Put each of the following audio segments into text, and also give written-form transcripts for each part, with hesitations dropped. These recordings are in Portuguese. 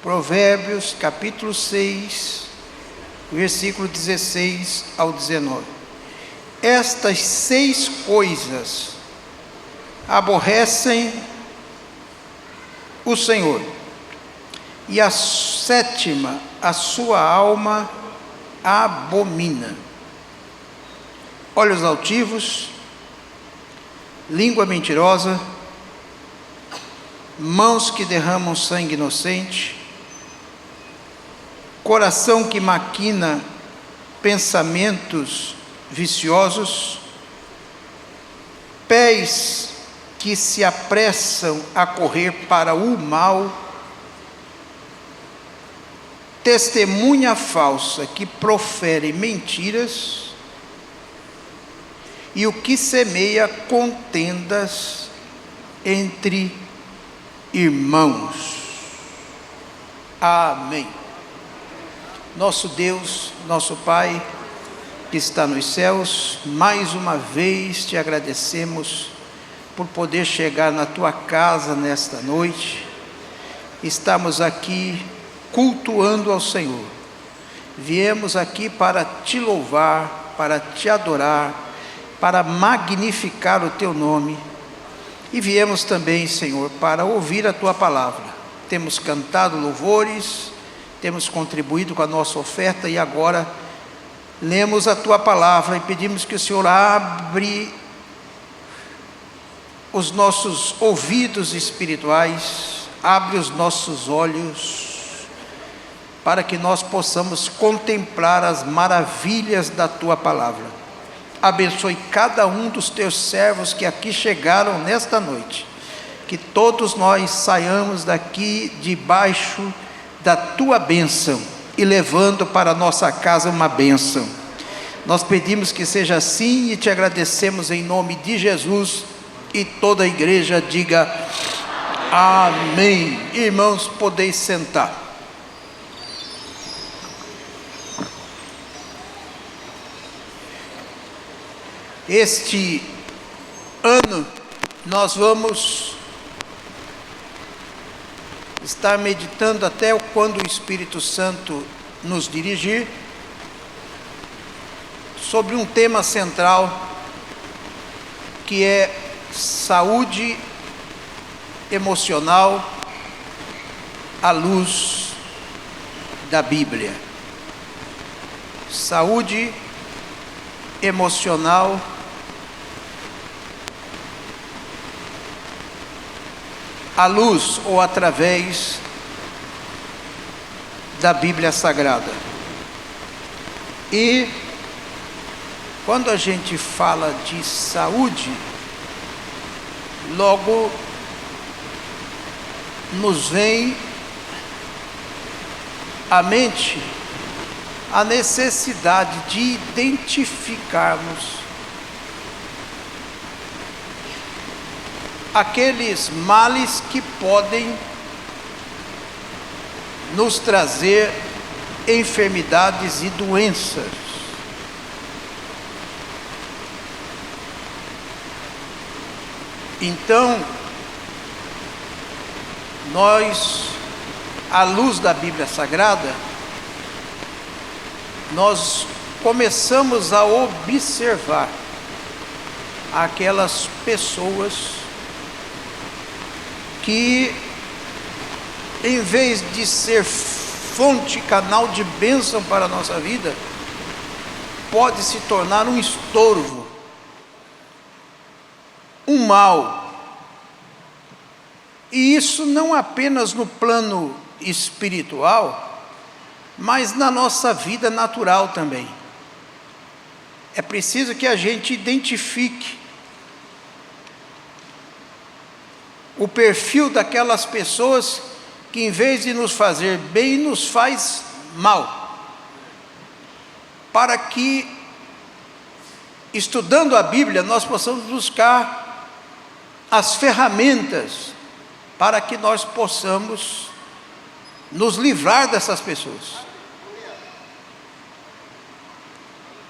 Provérbios capítulo 6, versículo 16 ao 19. Estas 6 coisas aborrecem o Senhor, e a 7ª a sua alma abomina: olhos altivos, língua mentirosa, mãos que derramam sangue inocente, coração que maquina pensamentos viciosos, pés que se apressam a correr para o mal, testemunha falsa que profere mentiras, e o que semeia contendas entre irmãos. Amém. Nosso Deus, nosso Pai, que está nos céus, mais uma vez te agradecemos por poder chegar na tua casa nesta noite. Estamos aqui cultuando ao Senhor. Viemos aqui para te louvar, para te adorar, para magnificar o teu nome. E viemos também, Senhor, para ouvir a tua palavra. Temos cantado louvores, temos contribuído com a nossa oferta e agora lemos a tua palavra e pedimos que o Senhor abre os nossos ouvidos espirituais, abre os nossos olhos, para que nós possamos contemplar as maravilhas da tua palavra. Abençoe cada um dos teus servos que aqui chegaram nesta noite, que todos nós saiamos daqui debaixo da tua bênção e levando para a nossa casa uma bênção. Nós pedimos que seja assim e te agradecemos em nome de Jesus, e toda a igreja diga amém. Irmãos, podeis sentar. Este ano nós vamos estar meditando até quando o Espírito Santo nos dirigir, sobre um tema central, que é saúde emocional à luz da Bíblia. Saúde emocional à luz ou através da Bíblia Sagrada. E quando a gente fala de saúde, logo nos vem à mente a necessidade de identificarmos aqueles males que podem nos trazer enfermidades e doenças. Então, nós, à luz da Bíblia Sagrada, nós começamos a observar aquelas pessoas que, em vez de ser fonte, canal de bênção para a nossa vida, pode se tornar um estorvo, um mal. E isso não apenas no plano espiritual, mas na nossa vida natural também. É preciso que a gente identifique o perfil daquelas pessoas que, em vez de nos fazer bem, nos faz mal, para que, estudando a Bíblia, nós possamos buscar as ferramentas para que nós possamos nos livrar dessas pessoas.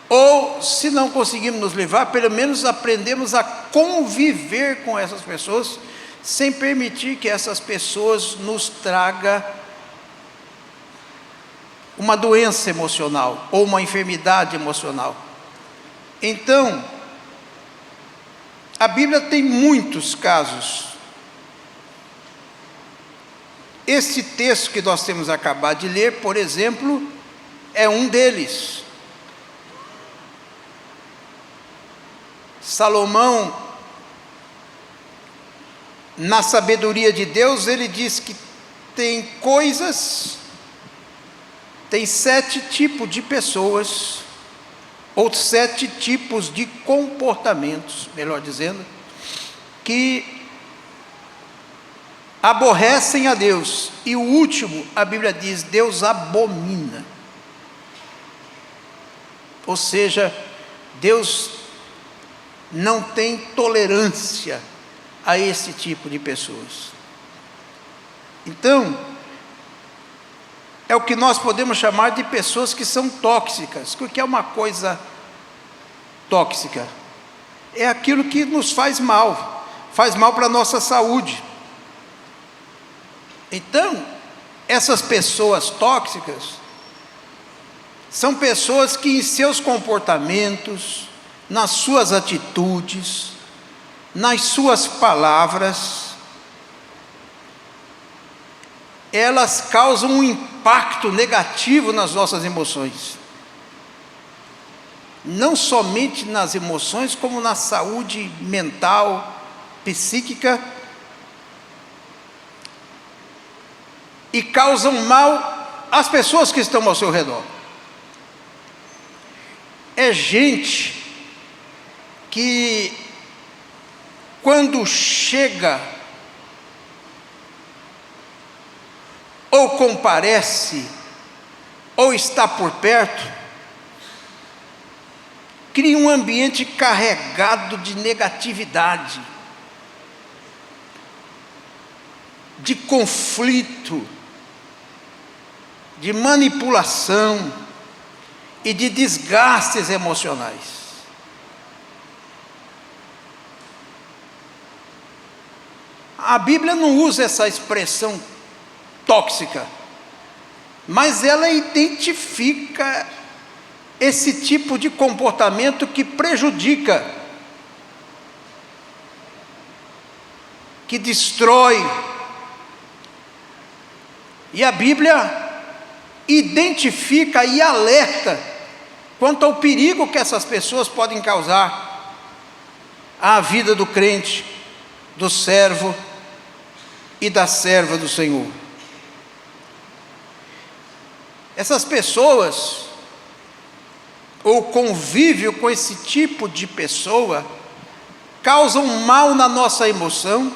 Ou, se não conseguimos nos livrar, pelo menos aprendemos a conviver com essas pessoas, sem permitir que essas pessoas nos tragam uma doença emocional ou uma enfermidade emocional. Então, a Bíblia tem muitos casos. Este texto que nós temos acabado de ler, por exemplo, é um deles. Salomão, na sabedoria de Deus, ele diz que tem 7 tipos de pessoas, ou 7 tipos de comportamentos, melhor dizendo, que aborrecem a Deus, e o último, a Bíblia diz, Deus abomina. Ou seja, Deus não tem tolerância a esse tipo de pessoas. Então, é o que nós podemos chamar de pessoas que são tóxicas. O que é uma coisa tóxica? É aquilo que nos faz mal para a nossa saúde. Então, essas pessoas tóxicas são pessoas que em seus comportamentos, nas suas atitudes, nas suas palavras, elas causam um impacto negativo nas nossas emoções. Não somente nas emoções, como na saúde mental, psíquica, e causam mal às pessoas que estão ao seu redor. É gente que, quando chega ou comparece ou está por perto, cria um ambiente carregado de negatividade, de conflito, de manipulação e de desgastes emocionais. A Bíblia não usa essa expressão tóxica, mas ela identifica esse tipo de comportamento que prejudica, que destrói. E a Bíblia identifica e alerta quanto ao perigo que essas pessoas podem causar à vida do crente, do servo e da serva do Senhor. Essas pessoas, ou convívio com esse tipo de pessoa, causam mal na nossa emoção,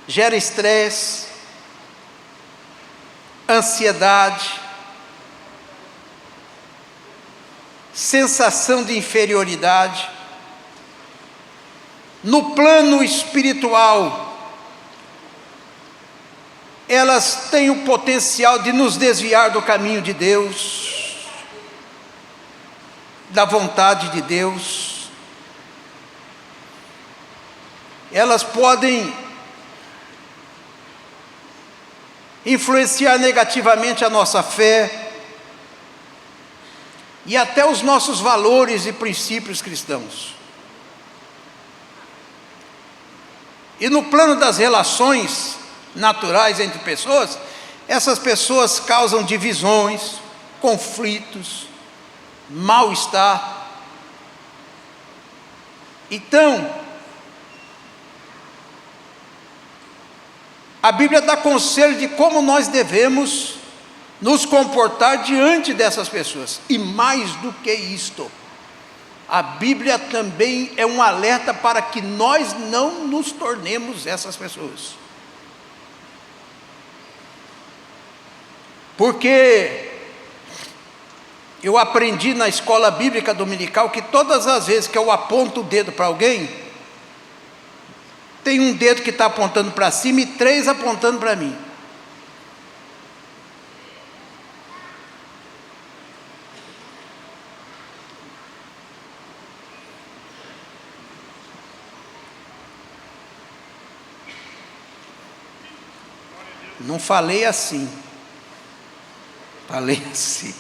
gera estresse, ansiedade, sensação de inferioridade. No plano espiritual, elas têm o potencial de nos desviar do caminho de Deus, da vontade de Deus. Elas podem influenciar negativamente a nossa fé e até os nossos valores e princípios cristãos. E no plano das relações naturais entre pessoas, essas pessoas causam divisões, conflitos, mal-estar. Então, a Bíblia dá conselho de como nós devemos nos comportar diante dessas pessoas. E mais do que isto, a Bíblia também é um alerta para que nós não nos tornemos essas pessoas. Porque eu aprendi na escola bíblica dominical que todas as vezes que eu aponto o dedo para alguém, tem um dedo que está apontando para cima e 3 apontando para mim. Não falei assim. Falência.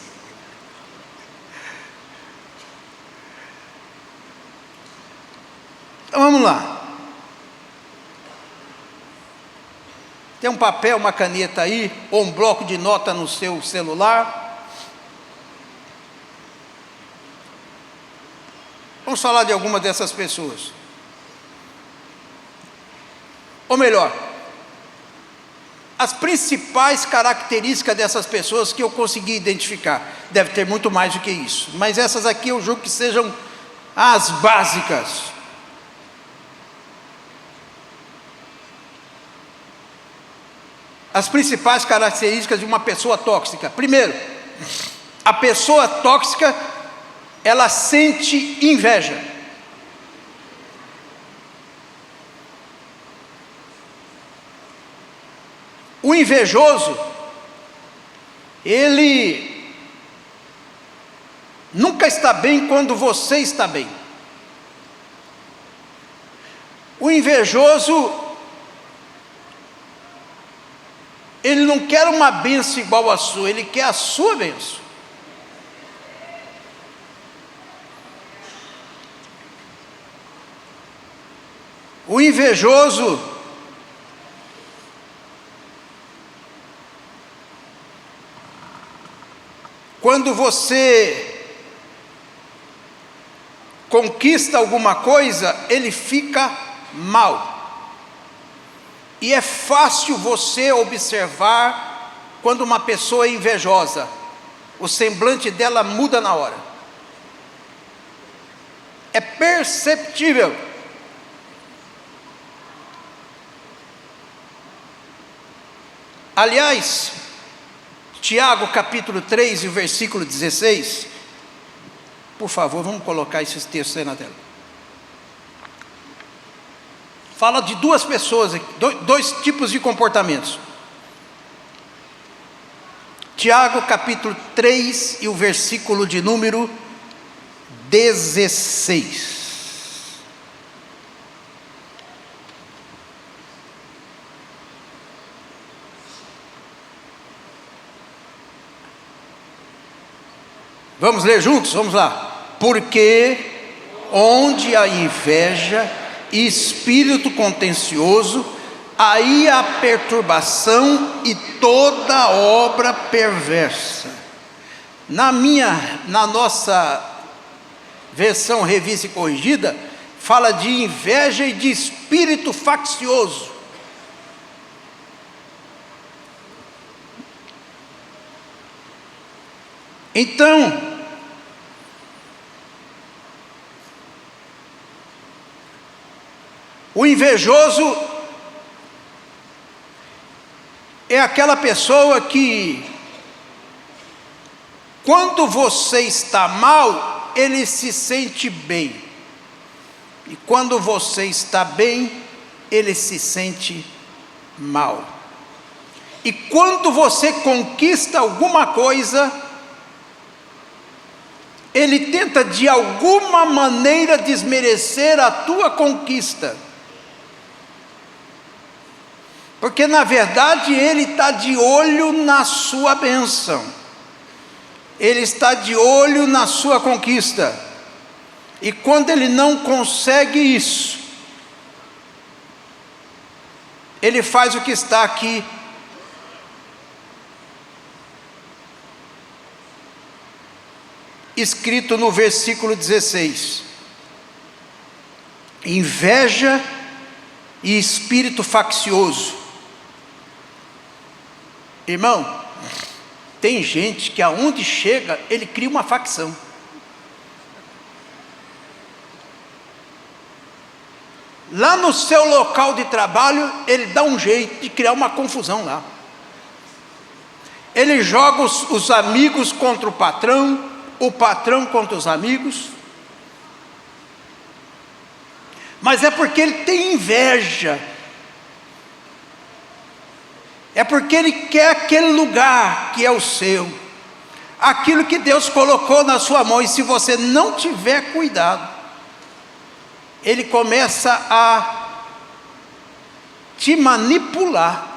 Então vamos lá. Tem um papel, uma caneta aí, ou um bloco de nota no seu celular. Vamos falar de alguma dessas pessoas. Ou melhor, as principais características dessas pessoas que eu consegui identificar. Deve ter muito mais do que isso, mas essas aqui eu julgo que sejam as básicas. As principais características de uma pessoa tóxica. Primeiro, a pessoa tóxica, ela sente inveja. O invejoso, ele nunca está bem quando você está bem. O invejoso, ele não quer uma bênção igual à sua, ele quer a sua bênção. O invejoso, quando você conquista alguma coisa, ele fica mal. E é fácil você observar quando uma pessoa é invejosa. O semblante dela muda na hora. É perceptível. Aliás, Tiago capítulo 3 e o versículo 16. Por favor, vamos colocar esses textos aí na tela. Fala de duas pessoas, dois tipos de comportamentos. Tiago capítulo 3 e o versículo de número 16. Vamos ler juntos? Vamos lá. Porque onde a inveja e espírito contencioso, aí a perturbação e toda obra perversa. Na nossa versão revista e corrigida, fala de inveja e de espírito faccioso. Então, o invejoso é aquela pessoa que, quando você está mal, ele se sente bem, e quando você está bem, ele se sente mal. E quando você conquista alguma coisa, ele tenta de alguma maneira desmerecer a tua conquista. Porque na verdade ele está de olho na sua bênção, ele está de olho na sua conquista, e quando ele não consegue isso, ele faz o que está aqui escrito no versículo 16: inveja e espírito faccioso. Irmão, tem gente que aonde chega, ele cria uma facção. Lá no seu local de trabalho, ele dá um jeito de criar uma confusão lá. Ele joga os amigos contra o patrão contra os amigos. Mas é porque ele tem inveja. É porque ele quer aquele lugar que é o seu, aquilo que Deus colocou na sua mão, e se você não tiver cuidado, ele começa a te manipular.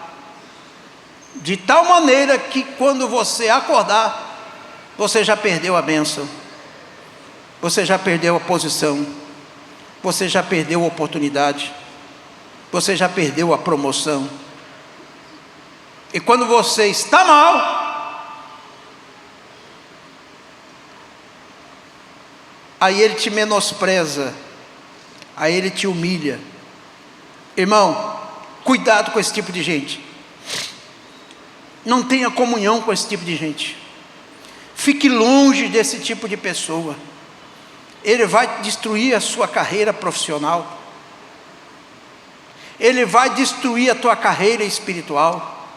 de tal maneira que quando você acordar, você já perdeu a bênção, você já perdeu a posição, você já perdeu a oportunidade, você já perdeu a promoção. E quando você está mal, aí ele te menospreza, aí ele te humilha. Irmão, cuidado com esse tipo de gente. Não tenha comunhão com esse tipo de gente. Fique longe desse tipo de pessoa. Ele vai destruir a sua carreira profissional. Ele vai destruir a tua carreira espiritual.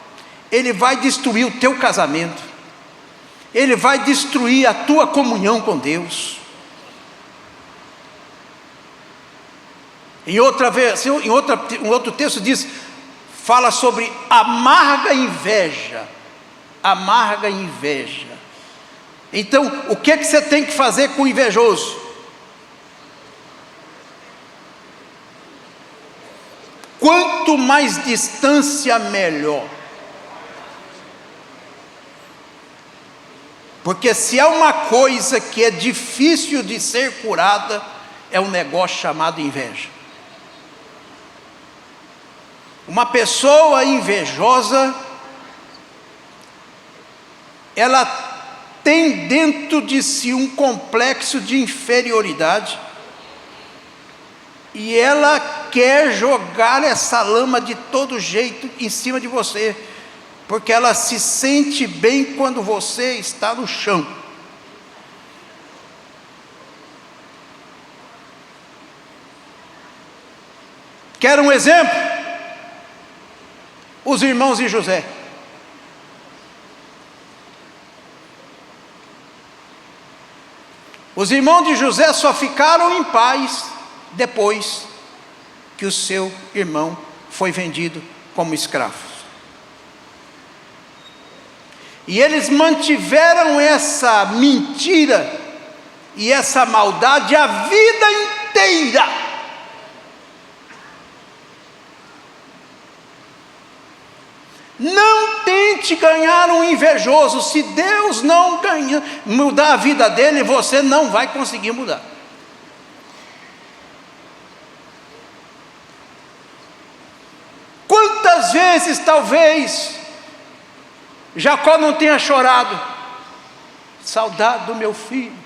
Ele vai destruir o teu casamento. Ele vai destruir a tua comunhão com Deus. Em outra versão, um outro texto diz, fala sobre amarga inveja. Amarga inveja. Então, o que você tem que fazer com o invejoso? Quanto mais distância, melhor. Porque se há uma coisa que é difícil de ser curada, é um negócio chamado inveja. Uma pessoa invejosa, ela tem dentro de si um complexo de inferioridade, e ela quer jogar essa lama de todo jeito em cima de você, porque ela se sente bem quando você está no chão. Quer um exemplo? Os irmãos de José. Os irmãos de José só ficaram em paz depois que o seu irmão foi vendido como escravo. E eles mantiveram essa mentira e essa maldade a vida inteira. Não tente ganhar um invejoso. Se Deus não mudar a vida dele, você não vai conseguir mudar. Quantas vezes talvez Jacó não tenha chorado, saudade do meu filho.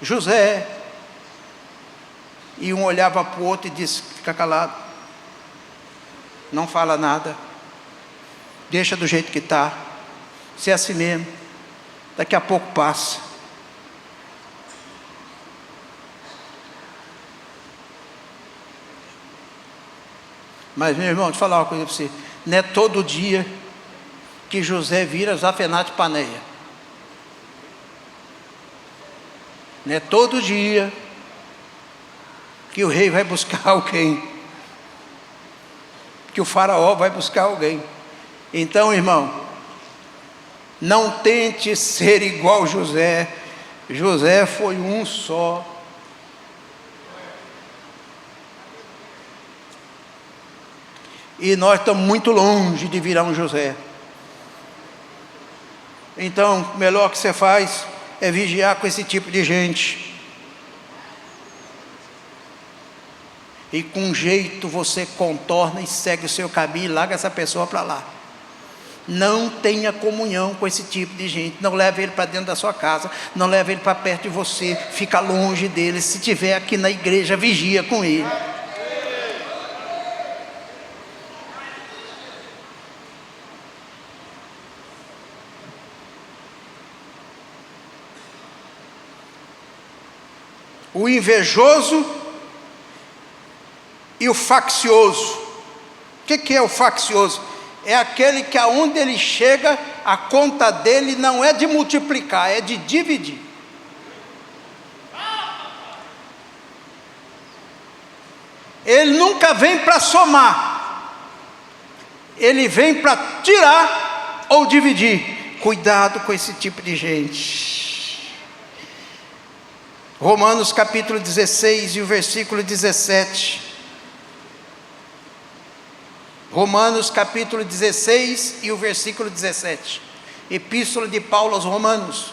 José, e um olhava para o outro e disse, fica calado, não fala nada, deixa do jeito que está, se é assim mesmo, daqui a pouco passa. Mas meu irmão, deixa eu falar uma coisa para você, não é todo dia que José vira Zafenate Paneia, não é todo dia que o rei vai buscar alguém, que o faraó vai buscar alguém. Então, irmão, não tente ser igual José. José foi um só. E nós estamos muito longe de virar um José. Então, o melhor que você faz é vigiar com esse tipo de gente. E com jeito você contorna e segue o seu caminho e larga essa pessoa para lá. Não tenha comunhão com esse tipo de gente. Não leve ele para dentro da sua casa. Não leve ele para perto de você. Fica longe dele. Se estiver aqui na igreja, vigia com ele. O invejoso e o faccioso. O que é o faccioso? É aquele que aonde ele chega, a conta dele não é de multiplicar, é de dividir. Ele nunca vem para somar, ele vem para tirar ou dividir. Cuidado com esse tipo de gente. Romanos capítulo 16 e o versículo 17. Romanos capítulo 16 e o versículo 17. Epístola de Paulo aos Romanos.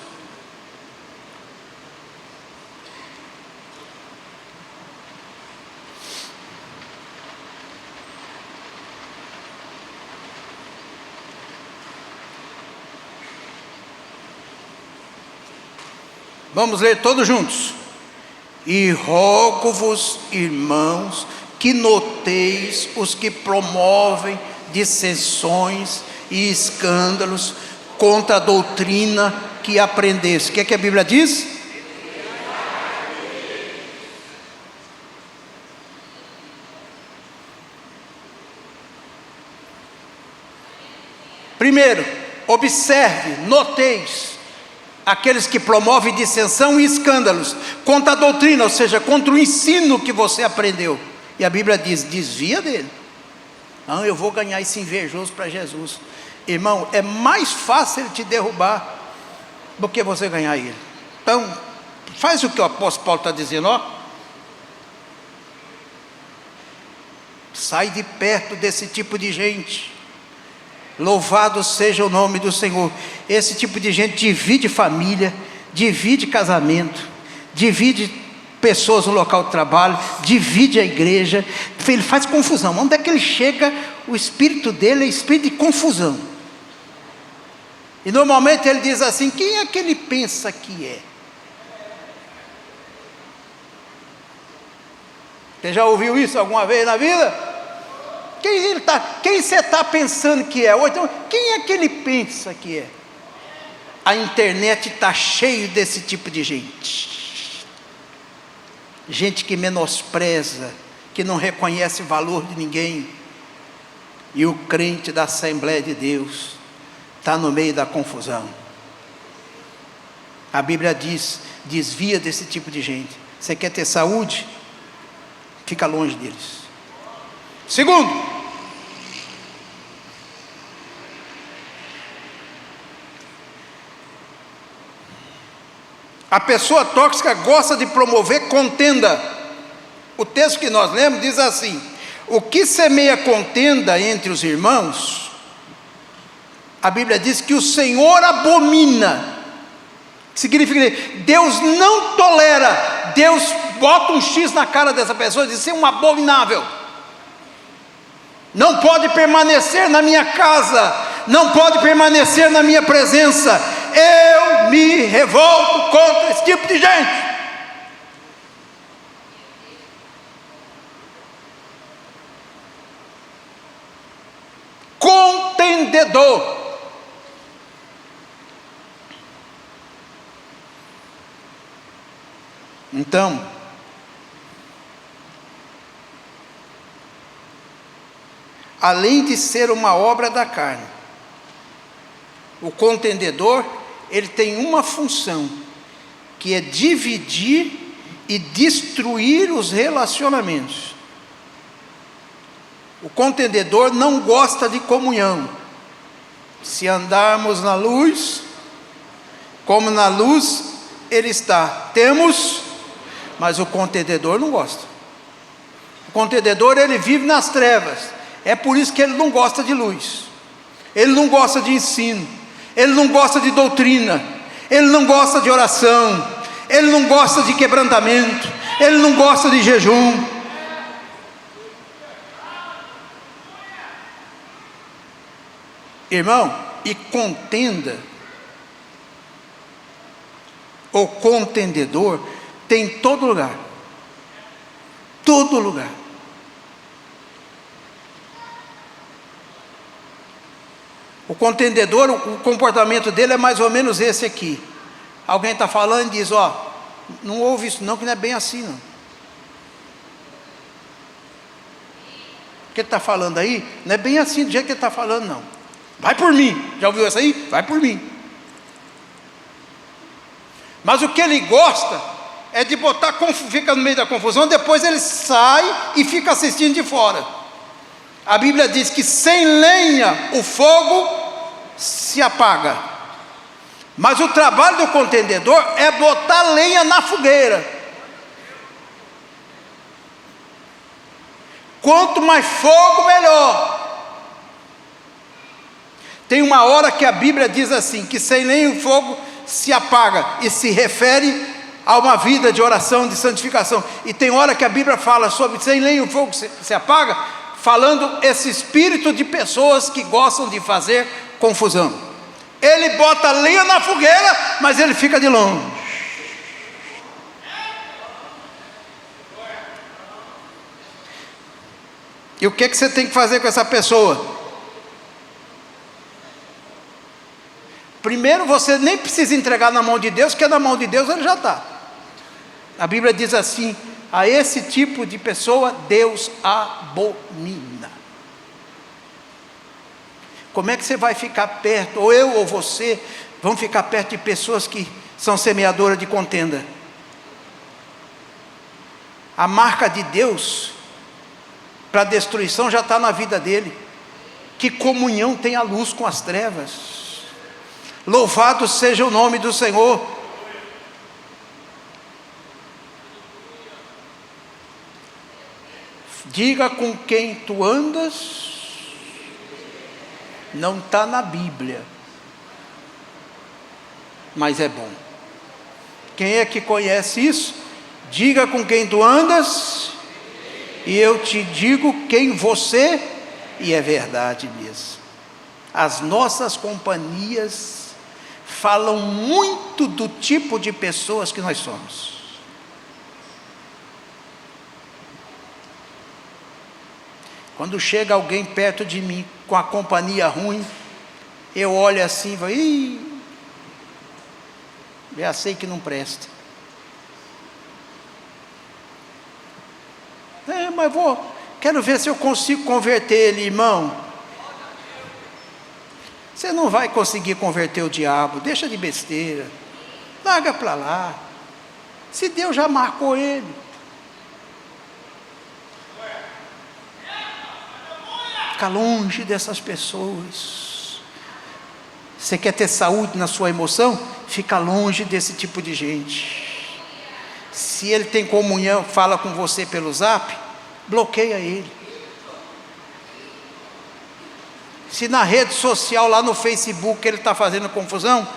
Vamos ler todos juntos. E rogo-vos, irmãos, que noteis os que promovem dissensões e escândalos contra a doutrina que aprendeste. O que é que a Bíblia diz? Primeiro, observe, noteis aqueles que promovem dissensão e escândalos contra a doutrina, ou seja, contra o ensino que você aprendeu. E a Bíblia diz, desvia dele. Não, eu vou ganhar esse invejoso para Jesus. Irmão, é mais fácil ele te derrubar do que você ganhar ele. Então, faz o que o apóstolo Paulo está dizendo, ó. Sai de perto desse tipo de gente. Louvado seja o nome do Senhor. Esse tipo de gente divide família, divide casamento, divide pessoas no local de trabalho, divide a igreja, ele faz confusão. Onde é que ele chega, o espírito dele é espírito de confusão. E normalmente ele diz assim, quem é que ele pensa que é? Você já ouviu isso alguma vez na vida? Quem você está pensando que é? Ou então, quem é que ele pensa que é? A internet está cheia desse tipo de gente. Gente que menospreza, que não reconhece o valor de ninguém. E o crente da Assembleia de Deus está no meio da confusão. A Bíblia diz, desvia desse tipo de gente. Você quer ter saúde? Fica longe deles. Segundo, a pessoa tóxica gosta de promover contenda. O texto que nós lemos diz assim: o que semeia contenda entre os irmãos, a Bíblia diz que o Senhor abomina. Significa que Deus não tolera. Deus bota um X na cara dessa pessoa e diz: isso é um abominável. Não pode permanecer na minha casa, não pode permanecer na minha presença. Eu me revolto contra esse tipo de gente. Contendedor. Então, além de ser uma obra da carne, o contendedor, ele tem uma função, que é dividir e destruir os relacionamentos. O contendedor não gosta de comunhão. Se andarmos na luz, como na luz ele está, temos, mas o contendedor não gosta. O contendedor, ele vive nas trevas. É por isso que ele não gosta de luz, ele não gosta de ensino, ele não gosta de doutrina, ele não gosta de oração, ele não gosta de quebrantamento, ele não gosta de jejum. Irmão, e contenda, ou contendedor, tem em todo lugar. Todo lugar. O contendedor, o comportamento dele é mais ou menos esse aqui. Alguém está falando e diz: ó, não ouve isso não, que não é bem assim não. O que ele está falando aí, não é bem assim do jeito que ele está falando não. Vai por mim, já ouviu essa aí? Vai por mim. Mas o que ele gosta é de botar, fica no meio da confusão, depois ele sai e fica assistindo de fora. A Bíblia diz que sem lenha o fogo se apaga. Mas o trabalho do contendedor é botar lenha na fogueira. Quanto mais fogo, melhor. Tem uma hora que a Bíblia diz assim, que sem lenha o fogo se apaga, e se refere a uma vida de oração, de santificação. E tem hora que a Bíblia fala sobre sem lenha o fogo se apaga, falando esse espírito de pessoas que gostam de fazer confusão. Ele bota lenha na fogueira, mas ele fica de longe. E o que você tem que fazer com essa pessoa? Primeiro, você nem precisa entregar na mão de Deus, porque na mão de Deus ele já está. A Bíblia diz assim: a esse tipo de pessoa Deus abomina. Como é que você vai ficar perto, ou eu ou você, vão ficar perto de pessoas que são semeadoras de contenda? A marca de Deus para a destruição já está na vida dele. Que comunhão tem a luz com as trevas? Louvado seja o nome do Senhor. Diga com quem tu andas, não está na Bíblia, mas é bom. Quem é que conhece isso? Diga com quem tu andas, e eu te digo quem você, e é verdade mesmo. As nossas companhias falam muito do tipo de pessoas que nós somos. Quando chega alguém perto de mim com a companhia ruim, eu olho assim e falo: ih, já sei que não presta. Mas quero ver se eu consigo converter ele, irmão. Você não vai conseguir converter o diabo, deixa de besteira, larga para lá. Se Deus já marcou ele. Fica longe dessas pessoas. Você quer ter saúde na sua emoção? Fica longe desse tipo de gente. Se ele tem comunhão, fala com você pelo zap, bloqueia ele. Se na rede social, lá no Facebook, ele está fazendo confusão,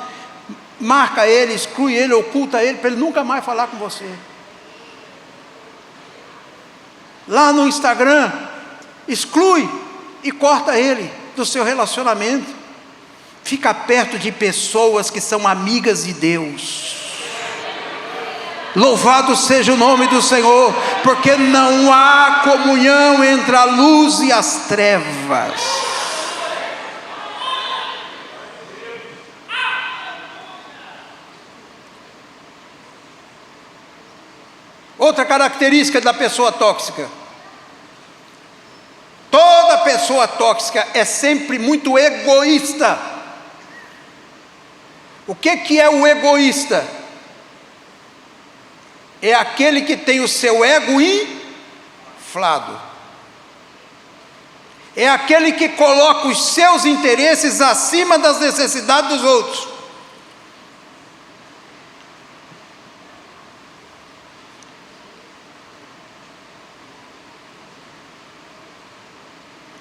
marca ele, exclui ele, oculta ele, para ele nunca mais falar com você. Lá no Instagram, exclui e corta ele do seu relacionamento. Fica perto de pessoas que são amigas de Deus. Louvado seja o nome do Senhor, porque não há comunhão entre a luz e as trevas. Outra característica da pessoa tóxica: toda pessoa tóxica é sempre muito egoísta. O que é o egoísta? É aquele que tem o seu ego inflado. É aquele que coloca os seus interesses acima das necessidades dos outros.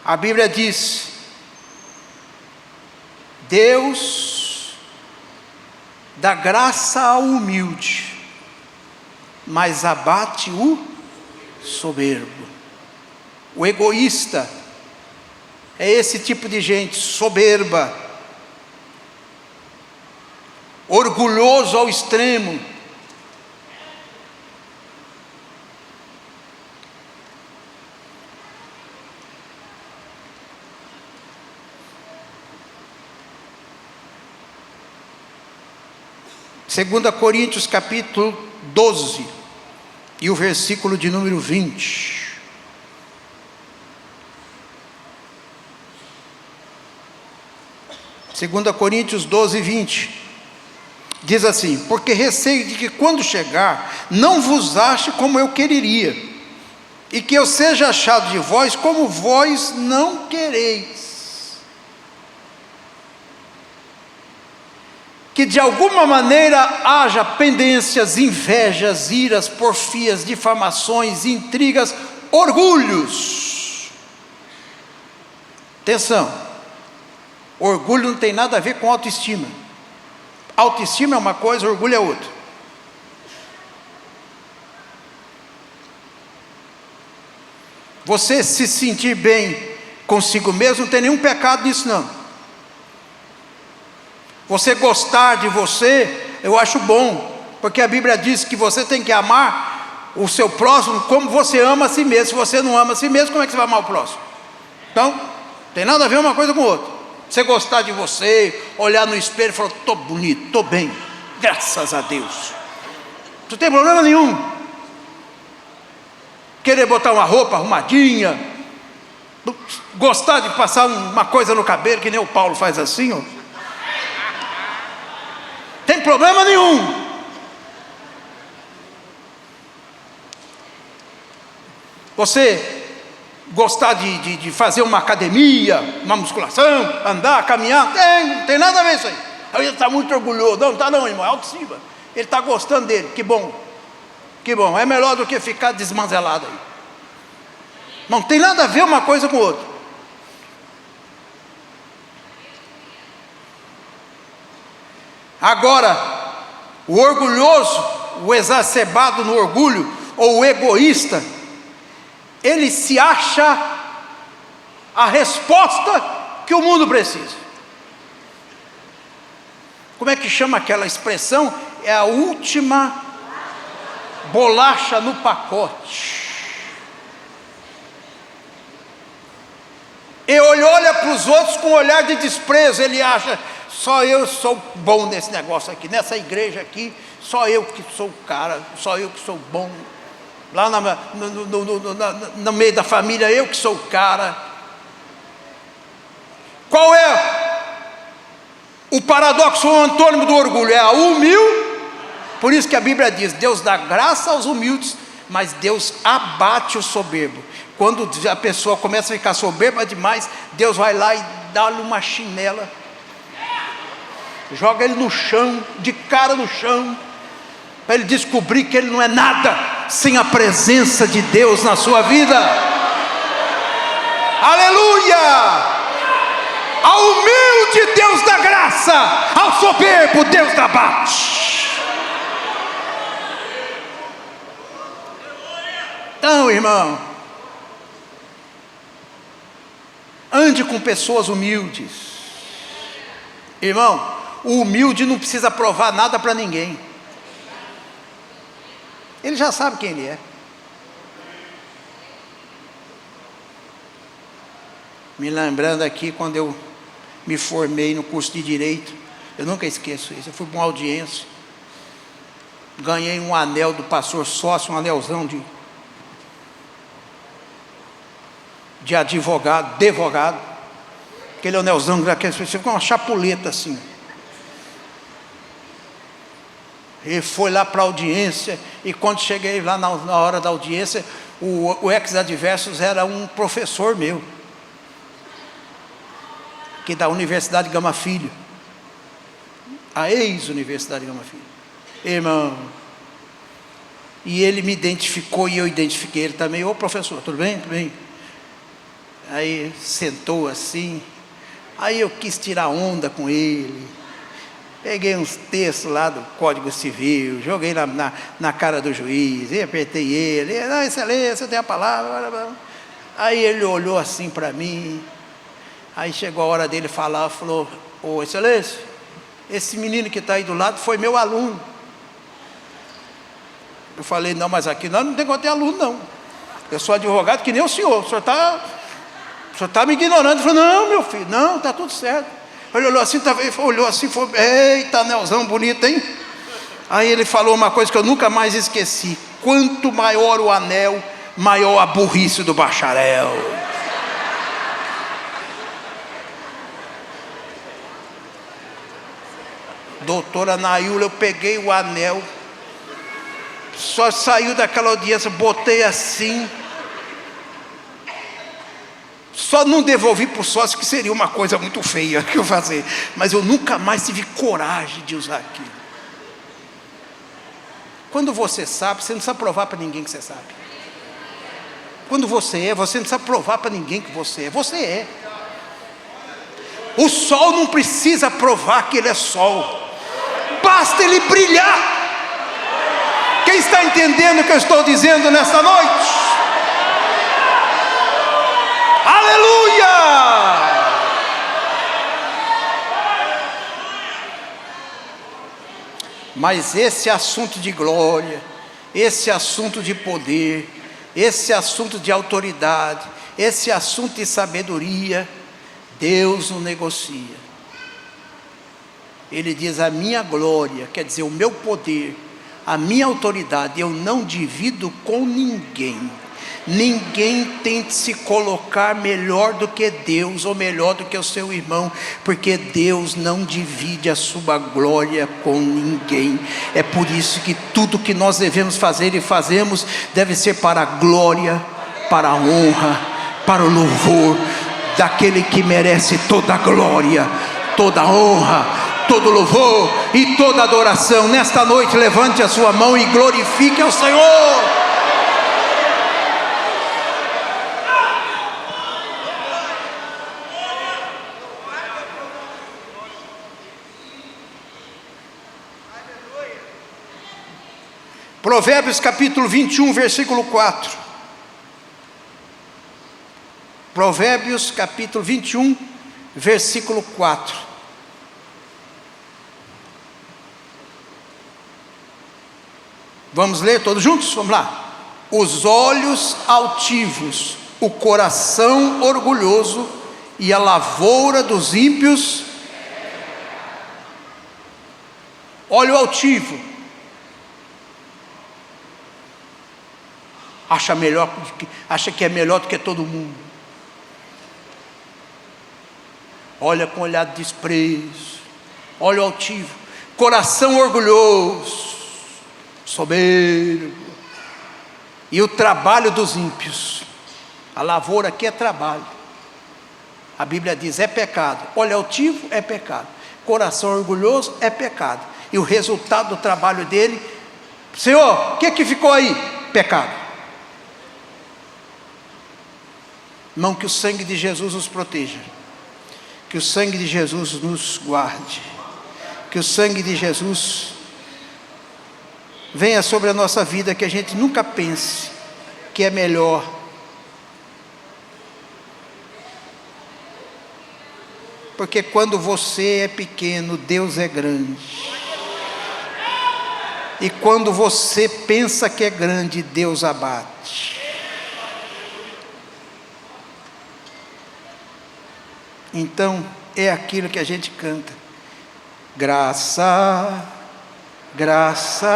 A Bíblia diz: Deus dá graça ao humilde, mas abate o soberbo. O egoísta é esse tipo de gente, soberba, orgulhoso ao extremo. Segunda Coríntios capítulo 12 e o versículo de número 20. Segunda Coríntios 12, 20. Diz assim: porque receio de que quando chegar, não vos ache como eu quereria, e que eu seja achado de vós como vós não quereis. Que de alguma maneira haja pendências, invejas, iras, porfias, difamações, intrigas, orgulhos. Atenção. Orgulho não tem nada a ver com autoestima. Autoestima é uma coisa, orgulho é outra. Você se sentir bem consigo mesmo, não tem nenhum pecado nisso não. Você gostar de você, eu acho bom, porque a Bíblia diz que você tem que amar o seu próximo como você ama a si mesmo. Se você não ama a si mesmo, como é que você vai amar o próximo? Então, tem nada a ver uma coisa com outra. Você gostar de você, olhar no espelho e falar, estou bonito, estou bem, graças a Deus. Não tem problema nenhum. Querer botar uma roupa arrumadinha, gostar de passar uma coisa no cabelo, que nem o Paulo faz assim, ó. Tem problema nenhum. Você gostar de fazer uma academia, uma musculação, andar, caminhar, não tem nada a ver isso aí. Aí ele está muito orgulhoso. Não está não, irmão, é autoestima. Ele está gostando dele, que bom. Que bom, é melhor do que ficar desmanzelado aí. Não tem nada a ver uma coisa com outra. Agora, o orgulhoso, o exacerbado no orgulho, ou o egoísta, ele se acha a resposta que o mundo precisa. Como é que chama aquela expressão? É a última bolacha no pacote. Ele olha para os outros com um olhar de desprezo. Ele acha, só eu sou bom nesse negócio aqui, nessa igreja aqui, só eu que sou o cara, só eu que sou bom. Lá no meio da família, eu que sou o cara. Qual é o paradoxo, o antônimo do orgulho? É a humildade. Por isso que a Bíblia diz, Deus dá graça aos humildes, mas Deus abate o soberbo. Quando a pessoa começa a ficar soberba demais, Deus vai lá e dá-lhe uma chinela, joga ele no chão, de cara no chão, para ele descobrir que ele não é nada sem a presença de Deus na sua vida. Aleluia! Ao humilde Deus dá graça, ao soberbo Deus dá abate. Então, irmão, ande com pessoas humildes. Irmão, o humilde não precisa provar nada para ninguém. Ele já sabe quem ele é. Me lembrando aqui, quando eu me formei no curso de Direito, eu nunca esqueço isso. Eu fui para uma audiência, ganhei um anel do pastor sócio, um anelzão de advogado, aquele anelzão, aquele com uma chapuleta assim. E foi lá para a audiência, e quando cheguei lá na hora da audiência, o ex-adversus era um professor meu, que da Universidade Gama Filho, a ex-Universidade Gama Filho, irmão, e ele me identificou, e eu identifiquei ele também. Ô professor, tudo bem? Tudo bem? Aí sentou assim, aí eu quis tirar onda com ele, peguei uns textos lá do Código Civil, joguei na cara do juiz, e apertei ele, excelência, eu tenho a palavra. Aí ele olhou assim para mim, aí chegou a hora dele falar, falou, ô excelência, esse menino que está aí do lado foi meu aluno. Eu falei, não, mas aqui não tem como ter aluno não, eu sou advogado que nem o senhor está me ignorando. Ele falou, não meu filho, não, está tudo certo. Ele olhou assim, falou, eita, anelzão bonito, hein? Aí ele falou uma coisa que eu nunca mais esqueci: quanto maior o anel, maior a burrice do bacharel. Doutora Naiula, eu peguei o anel, só saiu daquela audiência, botei assim, só não devolvi para o sócio, que seria uma coisa muito feia que eu fazer, mas eu nunca mais tive coragem de usar aquilo. Quando você sabe, você não precisa provar para ninguém que você sabe. Quando você não precisa provar para ninguém que você é. O sol não precisa provar que ele é sol, basta ele brilhar. Quem está entendendo o que eu estou dizendo nesta noite? Aleluia! Mas esse assunto de glória, esse assunto de poder, esse assunto de autoridade, esse assunto de sabedoria, Deus não negocia. Ele diz: a minha glória, quer dizer, o meu poder, a minha autoridade, eu não divido com ninguém. Ninguém tente se colocar melhor do que Deus, ou melhor do que o seu irmão, porque Deus não divide a sua glória com ninguém. É por isso que tudo que nós devemos fazer e fazemos, deve ser para a glória, para a honra, para o louvor daquele que merece toda a glória, toda a honra, todo louvor e toda adoração. Nesta noite, levante a sua mão e glorifique ao Senhor. Provérbios capítulo 21, versículo 4. Provérbios capítulo 21, versículo 4. Vamos ler todos juntos? Vamos lá. Os olhos altivos, o coração orgulhoso e a lavoura dos ímpios. Olho altivo. Acha que é melhor do que todo mundo. Olha com olhar de desprezo. Olho altivo. Coração orgulhoso, soberbo. E o trabalho dos ímpios. A lavoura aqui é trabalho. A Bíblia diz: é pecado. Olho altivo é pecado. Coração orgulhoso é pecado. E o resultado do trabalho dele: Senhor, o que ficou aí? Pecado. Irmão, que o sangue de Jesus nos proteja, que o sangue de Jesus nos guarde, que o sangue de Jesus venha sobre a nossa vida, que a gente nunca pense que é melhor. Porque quando você é pequeno, Deus é grande. E quando você pensa que é grande, Deus abate. Então, é aquilo que a gente canta: graça, graça,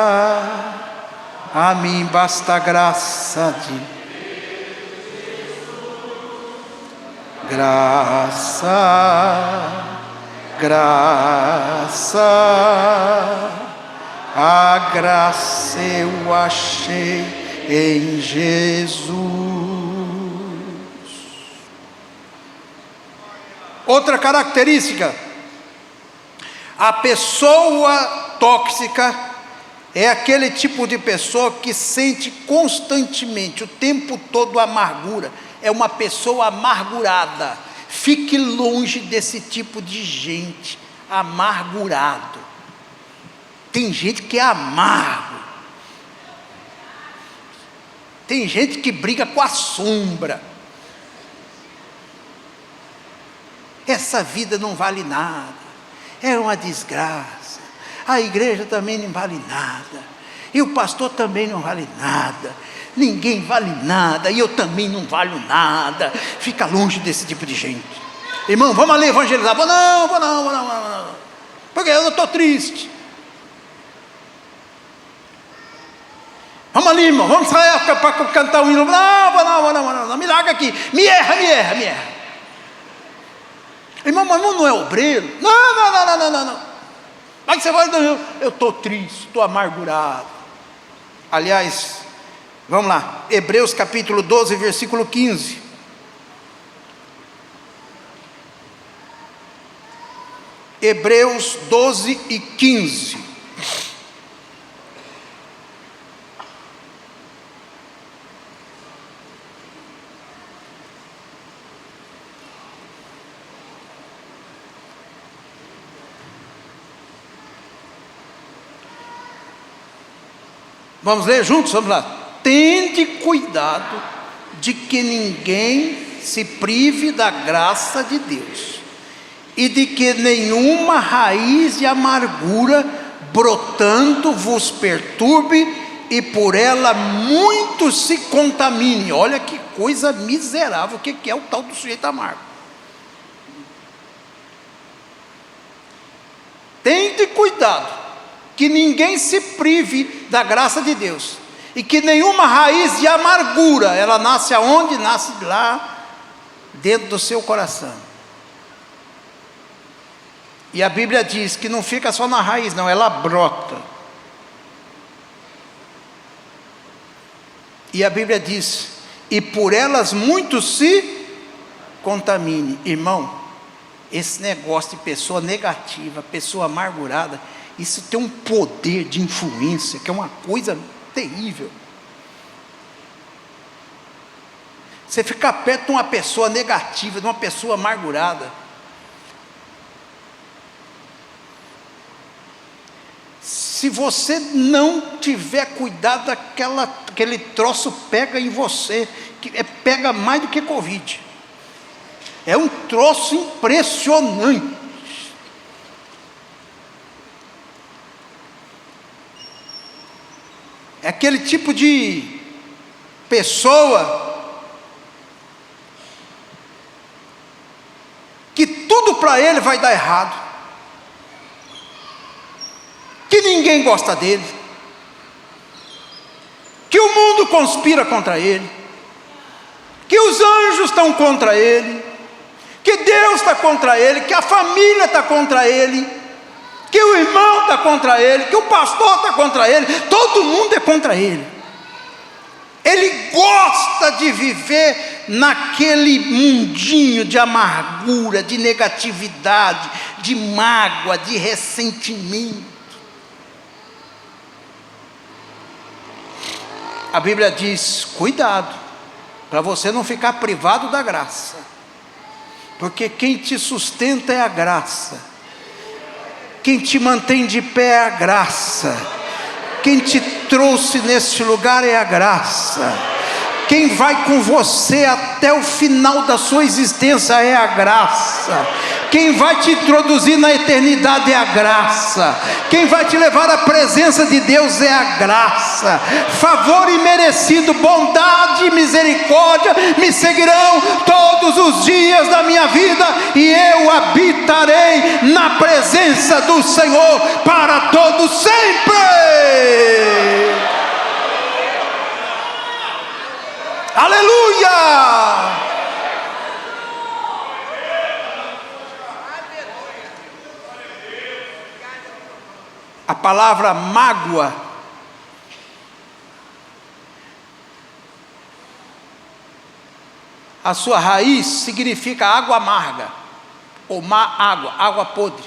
a mim basta graça de graça, graça, a graça eu achei em Jesus. Outra característica: a pessoa tóxica é aquele tipo de pessoa que sente constantemente, o tempo todo, amargura. É uma pessoa amargurada. Fique longe desse tipo de gente, amargurado. Tem gente que é amargo. Tem gente que briga com a sombra. Essa vida não vale nada, é uma desgraça. A igreja também não vale nada, e o pastor também não vale nada. Ninguém vale nada, e eu também não valho nada. Fica longe desse tipo de gente. Irmão, vamos ali evangelizar. Vou não, porque eu estou triste. Vamos ali, irmão, vamos sair para cantar um hino. Não, me larga aqui, me erra. Irmão, mas não é obreiro? Não. Mas você vai, eu estou triste, estou amargurado. Aliás, vamos lá, Hebreus capítulo 12, versículo 15. Hebreus 12 e 15. Vamos ler juntos? Vamos lá. Tende cuidado de que ninguém se prive da graça de Deus, e de que nenhuma raiz de amargura brotando vos perturbe, e por ela muitos se contaminem. Olha que coisa miserável, o que é o tal do sujeito amargo. Tende cuidado que ninguém se prive da graça de Deus, e que nenhuma raiz de amargura, ela nasce aonde? Nasce lá dentro do seu coração. E a Bíblia diz que não fica só na raiz, não, ela brota. E a Bíblia diz: e por elas muitos se contamine. Irmão, esse negócio de pessoa negativa, pessoa amargurada, isso tem um poder de influência, que é uma coisa terrível. Você ficar perto de uma pessoa negativa, de uma pessoa amargurada, se você não tiver cuidado, aquele troço pega em você, pega mais do que Covid. É um troço impressionante. É aquele tipo de pessoa que tudo para ele vai dar errado, que ninguém gosta dele, que o mundo conspira contra ele, que os anjos estão contra ele, que Deus está contra ele, que a família está contra ele, que o irmão está contra ele, que o pastor está contra ele, todo mundo é contra ele. Ele gosta de viver naquele mundinho de amargura, de negatividade, de mágoa, de ressentimento. A Bíblia diz: cuidado, para você não ficar privado da graça, porque quem te sustenta é a graça, quem te mantém de pé é a graça, quem te trouxe neste lugar é a graça, quem vai com você até o final da sua existência é a graça, quem vai te introduzir na eternidade é a graça, quem vai te levar à presença de Deus é a graça. Favor imerecido, bondade e misericórdia me seguirão todos os dias da minha vida, e eu habitarei na presença do Senhor para todo sempre. Aleluia! A palavra mágoa a sua raiz significa água amarga, ou má água, água podre.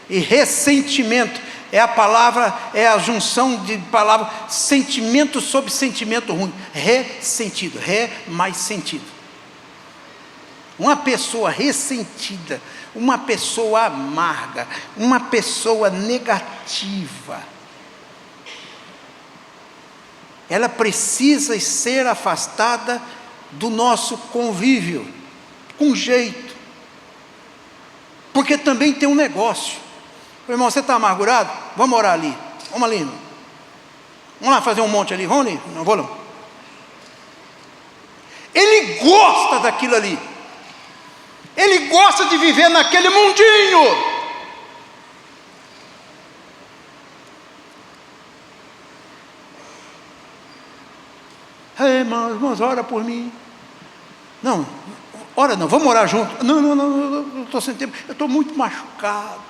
E ressentimento é a palavra, é a junção de palavras, sentimento sobre sentimento ruim, ressentido, mais sentido. Uma pessoa ressentida, uma pessoa amarga, uma pessoa negativa, ela precisa ser afastada do nosso convívio, com jeito, porque também tem um negócio. Irmão, você está amargurado? Vamos orar ali, vamos ali, irmão. Vamos lá fazer um monte ali, vamos ali, não vou não. Ele gosta daquilo ali, ele gosta de viver naquele mundinho. Irmãos, ora por mim. Não, ora não, vamos orar junto. Não, eu estou sem tempo, eu estou muito machucado,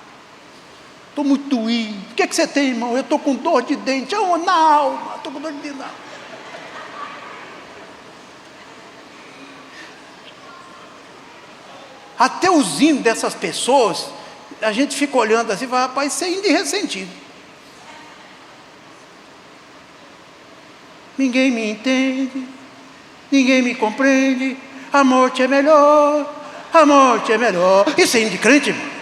estou muito doído. O que é que você tem, irmão? Eu estou com dor de dente, na alma, estou com dor de dente. Até os hinos dessas pessoas, a gente fica olhando assim e fala: rapaz, isso é hino de ressentido. Ninguém me entende, ninguém me compreende, a morte é melhor, a morte é melhor. Isso é hino de crente, irmão.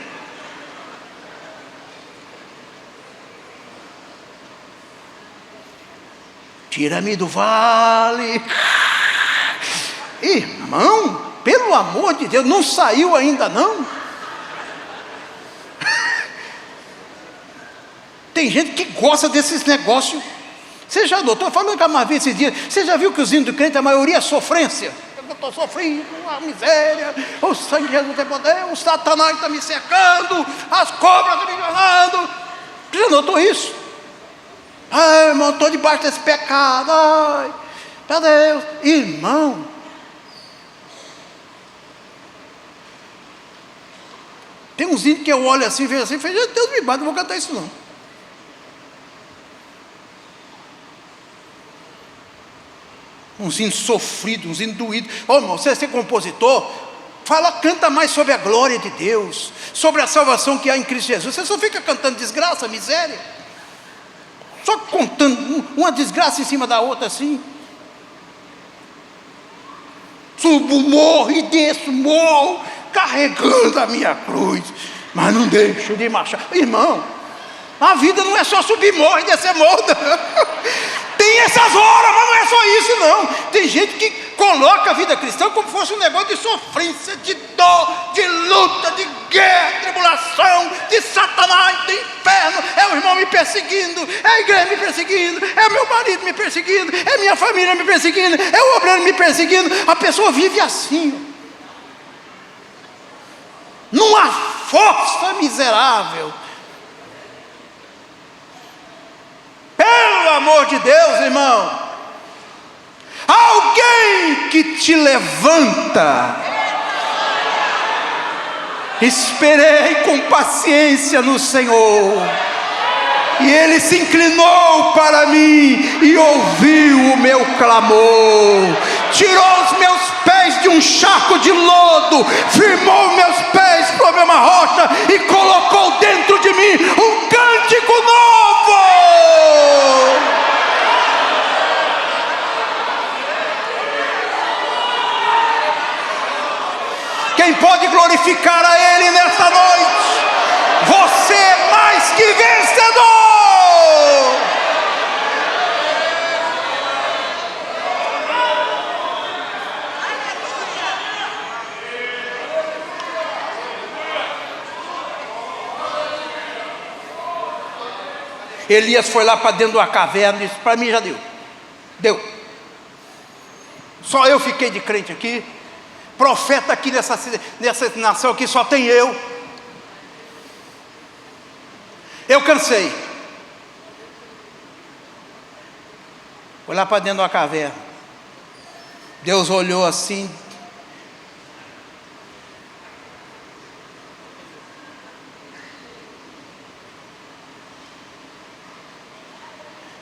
tira-me do vale. Irmão, pelo amor de Deus, não saiu ainda não? Tem gente que gosta desses negócios. Você já notou? Falando com a Marvin esses dias, você já viu que os hinos do crente, a maioria é sofrência? Eu estou sofrendo, a miséria, o sangue de Jesus tem poder, o Satanás está me cercando, as cobras estão me enganando. Você já notou isso? Ai, irmão, estou debaixo desse pecado. Ai, meu Deus. Irmão, tem uns hinos que eu olho assim, vejo assim, falei, Deus me bate, não vou cantar isso não. Uns hinos sofridos, uns hinos doídos. Ô irmão, você é compositor, canta mais sobre a glória de Deus, sobre a salvação que há em Cristo Jesus. Você só fica cantando desgraça, miséria, só contando uma desgraça em cima da outra assim. Subo morro e desço morro, carregando a minha cruz, mas não deixo de marchar. Irmão, a vida não é só subir morro e descer morro, não. Tem essas horas, mas não é só isso não. Tem gente que coloca a vida cristã como se fosse um negócio de sofrência, de dor, de luta, de guerra, tribulação, de Satanás, de inferno. É o irmão me perseguindo, é a igreja me perseguindo, é o meu marido me perseguindo, é minha família me perseguindo, é o obreiro me perseguindo. A pessoa vive assim, numa força miserável. Pelo amor de Deus, irmão, alguém que te levanta. Esperei com paciência no Senhor, e Ele se inclinou para mim e ouviu o meu clamor. Tirou os meus pés de um charco de lodo, firmou meus pés sobre uma rocha e colocou dentro de mim um cântico novo. Quem pode glorificar a Ele nesta noite? Você é mais que vencedor. Elias foi lá para dentro de uma caverna e disse, para mim já deu. Só eu fiquei de crente aqui. Profeta aqui nessa nação aqui só tem eu. Eu cansei. Foi lá para dentro de uma caverna. Deus olhou assim.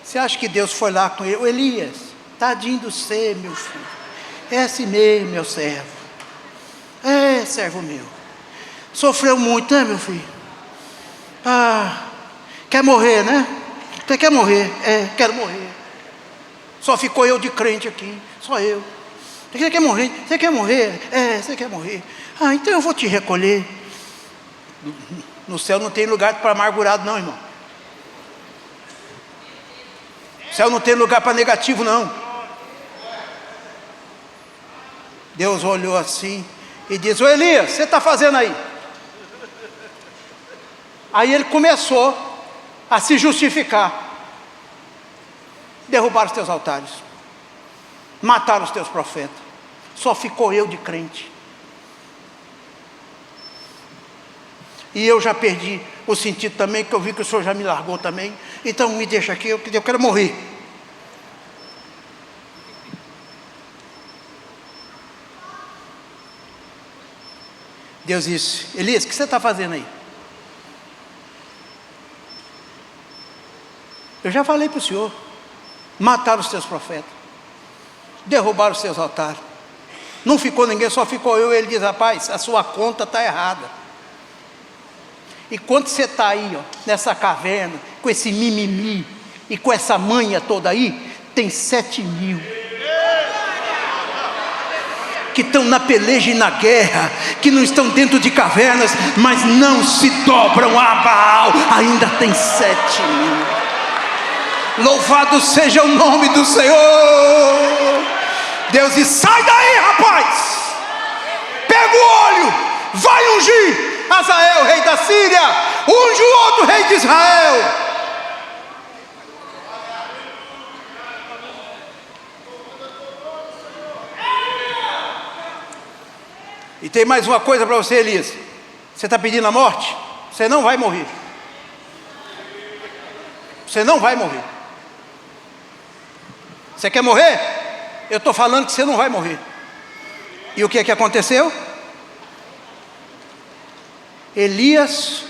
Você acha que Deus foi lá com ele? Ô Elias, tadinho do você, meu filho. É assim mesmo, meu servo. É, servo meu. Sofreu muito, né, meu filho? Quer morrer, né? Você quer morrer? É, quero morrer. Só ficou eu de crente aqui, só eu. Você quer morrer? Você quer morrer? É, você quer morrer. Então eu vou te recolher. No céu não tem lugar para amargurado não, irmão. O céu não tem lugar para negativo não. Deus olhou assim e disse, ô Elias, você está fazendo aí? Aí ele começou a se justificar. Derrubaram os teus altares, mataram os teus profetas, só ficou eu de crente. E eu já perdi o sentido também, que eu vi que o Senhor já me largou também. Então me deixa aqui, eu quero morrer. Deus disse, Elias, o que você está fazendo aí? Eu já falei para o Senhor. Mataram os teus profetas, derrubaram os teus altares, não ficou ninguém, só ficou eu. Ele diz, rapaz, a sua conta está errada. E quando você está aí, nessa caverna, com esse mimimi e com essa manha toda aí, tem 7.000 que estão na peleja e na guerra, que não estão dentro de cavernas, mas não se dobram a Baal. Ainda tem 7.000. Louvado seja o nome do Senhor. Deus diz: sai daí, rapaz, pega o óleo, vai ungir Azael, rei da Síria, unge o outro rei de Israel. E tem mais uma coisa para você, Elias. Você está pedindo a morte? Você não vai morrer. Você não vai morrer. Você quer morrer? Eu estou falando que você não vai morrer. E o que é que aconteceu? Elias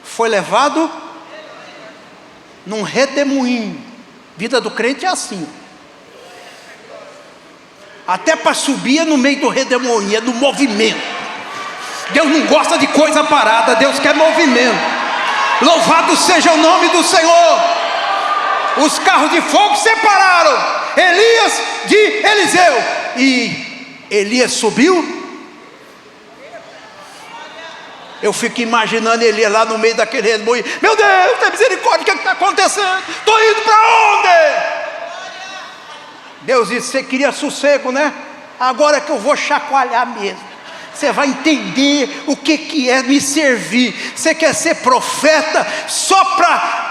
foi levado num redemoinho. Vida do crente é assim. Até para subir é no meio do redemoinho, é do movimento. Deus não gosta de coisa parada, Deus quer movimento. Louvado seja o nome do Senhor. Os carros de fogo separaram Elias de Eliseu. E Elias subiu. Eu fico imaginando Elias lá no meio daquele redemoinho. Meu Deus, tem misericórdia, o que está acontecendo? Estou indo para onde? Deus disse: você queria sossego, né? Agora que eu vou chacoalhar mesmo. Você vai entender o que é me servir. Você quer ser profeta só para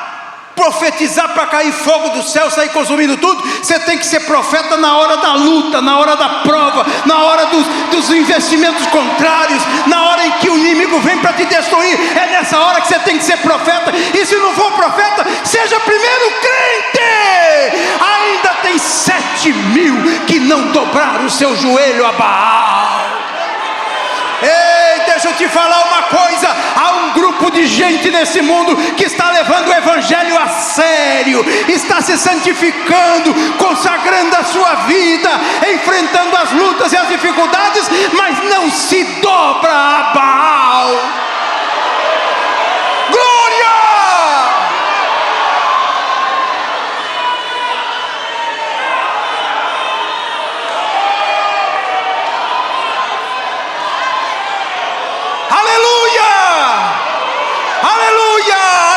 profetizar, para cair fogo do céu, sair consumindo tudo? Você tem que ser profeta na hora da luta, na hora da prova, na hora dos investimentos contrários, na hora em que o inimigo vem para te destruir. É nessa hora que você tem que ser profeta. E se não for profeta, seja primeiro crente. Ainda tem 7.000 que não dobraram o seu joelho a Baal. Ei, deixa eu te falar uma coisa. Há um grupo de gente nesse mundo que está levando o evangelho a sério, está se santificando, consagrando a sua vida, enfrentando as lutas e as dificuldades, mas não se dobra a Baal. Glória!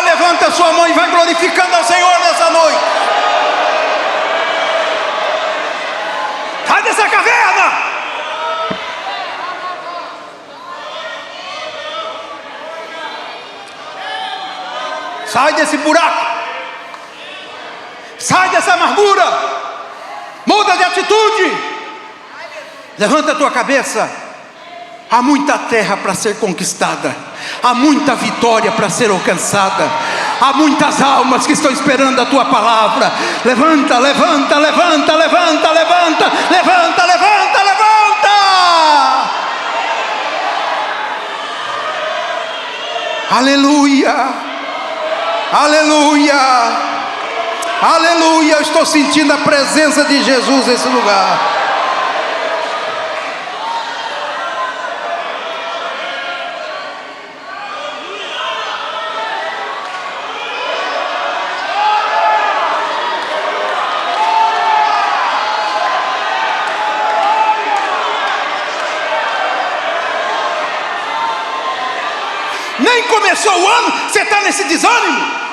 Levanta a sua mão e vai glorificando ao Senhor nessa noite. Sai dessa caverna. Sai desse buraco. Sai dessa amargura. Muda de atitude. Levanta a tua cabeça. Há muita terra para ser conquistada. Há muita vitória para ser alcançada. Há muitas almas que estão esperando a tua palavra. Levanta, levanta, levanta, levanta, levanta, levanta, levanta, levanta. Aleluia, aleluia, aleluia. Eu estou sentindo a presença de Jesus nesse lugar. Nem começou o ano, você está nesse desânimo.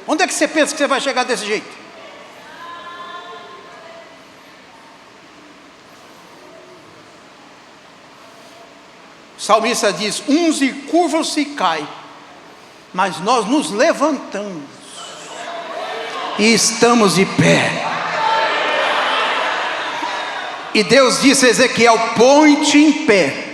Onde é que você pensa que você vai chegar desse jeito? O salmista diz: uns e curvam-se e caem, mas nós nos levantamos e estamos de pé. E Deus disse a Ezequiel: põe-te em pé,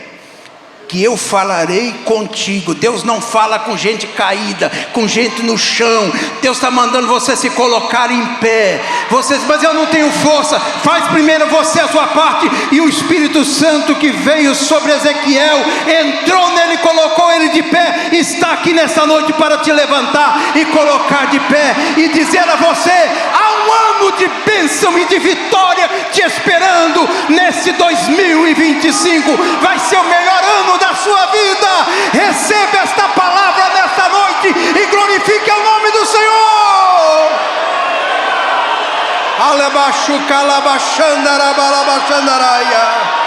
que eu falarei contigo. Deus não fala com gente caída, com gente no chão. Deus está mandando você se colocar em pé. Mas eu não tenho força. Faz primeiro você a sua parte. E o Espírito Santo que veio sobre Ezequiel, entrou nele, colocou ele de pé. Está aqui nessa noite para te levantar e colocar de pé e dizer a você: há um ano de bênção e de vitória te esperando nesse 2025. Vai ser o melhor ano da sua vida. Receba esta palavra nesta noite e glorifique o nome do Senhor. Alabaxu calabaxandarabalabaxandaraia.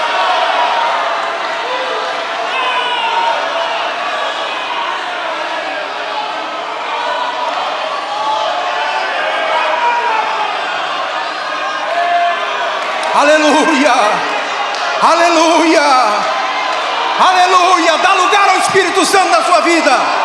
Aleluia, aleluia, aleluia. Dá lugar ao Espírito Santo na sua vida.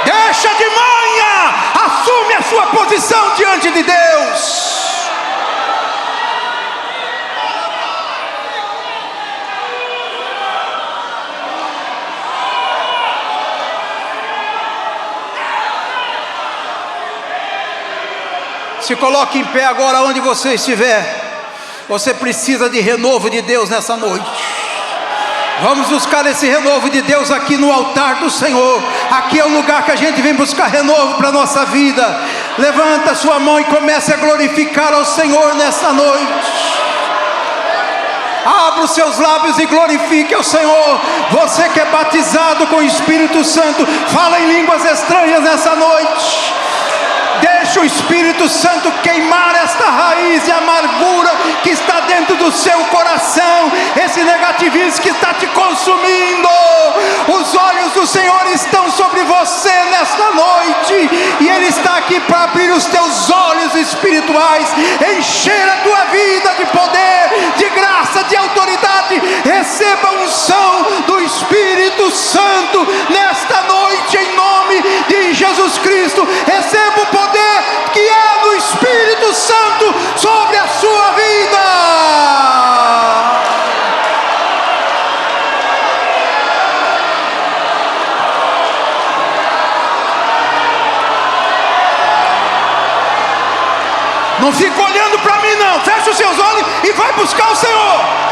Deixa de manha, assume a sua posição diante de Deus. Se coloque em pé agora onde você estiver. Você precisa de renovo de Deus nessa noite. Vamos buscar esse renovo de Deus aqui no altar do Senhor. Aqui é o lugar que a gente vem buscar renovo para a nossa vida. Levanta a sua mão e comece a glorificar ao Senhor nessa noite. Abra os seus lábios e glorifique ao Senhor. Você que é batizado com o Espírito Santo, fala em línguas estranhas nessa noite. Deixa o Espírito Santo queimar esta raiz de amargura que está dentro do seu coração, esse negativismo que está te consumindo. Os olhos do Senhor estão sobre você nesta noite, e Ele está aqui para abrir os teus olhos espirituais, encher a tua vida de poder, de graça, de autoridade. Receba a unção do Espírito Santo nesta noite, em nome de Jesus Cristo. Receba o poder que é do Espírito Santo sobre a sua vida. Não fica olhando para mim não, fecha os seus olhos e vai buscar o Senhor.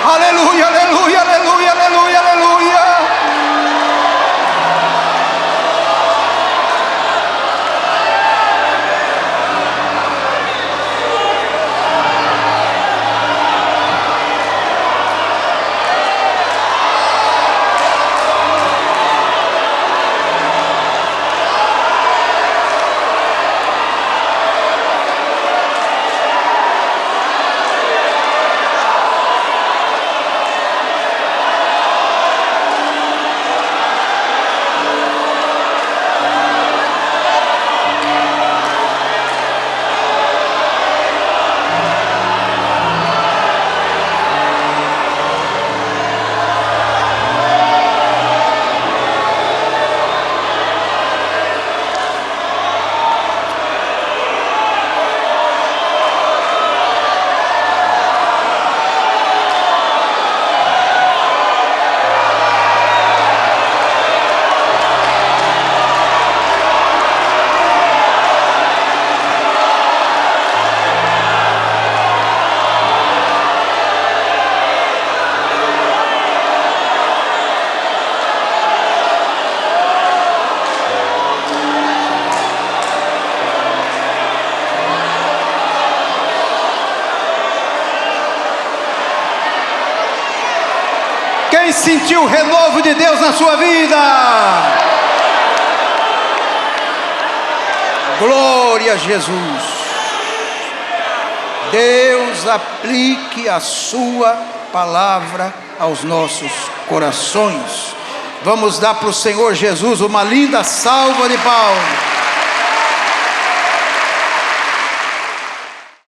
Aleluia, aleluia, aleluia, aleluia, aleluia. Quem sentiu o renovo de Deus na sua vida? Glória a Jesus. Deus aplique a sua palavra aos nossos corações. Vamos dar para o Senhor Jesus uma linda salva de palmas.